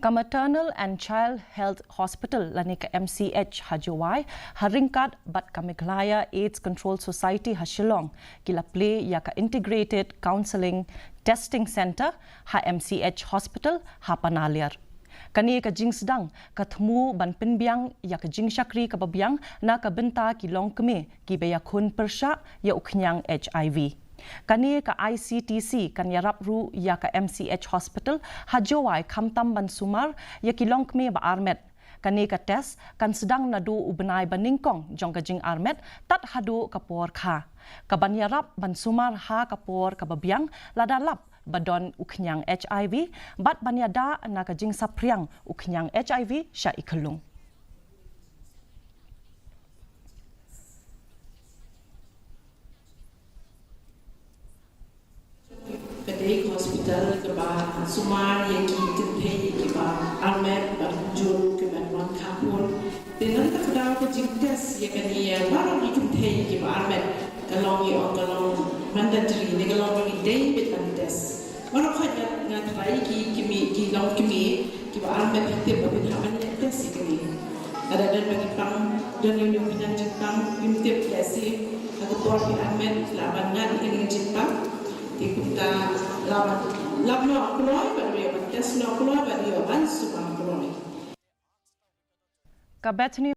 Ka Maternal and Child Health Hospital lani ka MCH ha Jowai haringkat bat ka Panaliar AIDS Control Society ha Shillong kila Plie ya ka Integrated Counseling Testing Center ha MCH Hospital ha Panaliar. Kani ka jing sedang katmu ban penbiang ya ka jing syakri ka babiang na ka benta ki long keme ki beya khun persha ya uknyang HIV. Kani ka Ictc kan yarap ru ya ka MCH Hospital ha Jowai khamtam ban sumar ya ki long keme ba armet. Kani ka test kan sedang nadu ubenai baningkong jong ka jing armet tat hadu kapor kha. Ka ban yarap ban sumar ha kapor ka babiang ladalap badon uknyang HIV bat banyada na kajing sapriang uknyang HIV sya ikelung. Kadek hospital ke bah sumar yang kita ke bah armet bah juru ke bah wan kapur dengan tak tahu ke jingkas ya kan ya baru kita ke bah armet kalau ya kalau mandatory ni kalau bagi day betan tes baru kaya ngat rai ki long ki bah armet kita bagi haman tes ini ada dan bagi pang dan yang punya jepang imtip tes aku tuar di armet lawan ngat ini jepang kita lawan keluar pada tes keluar pada ban semua keluar.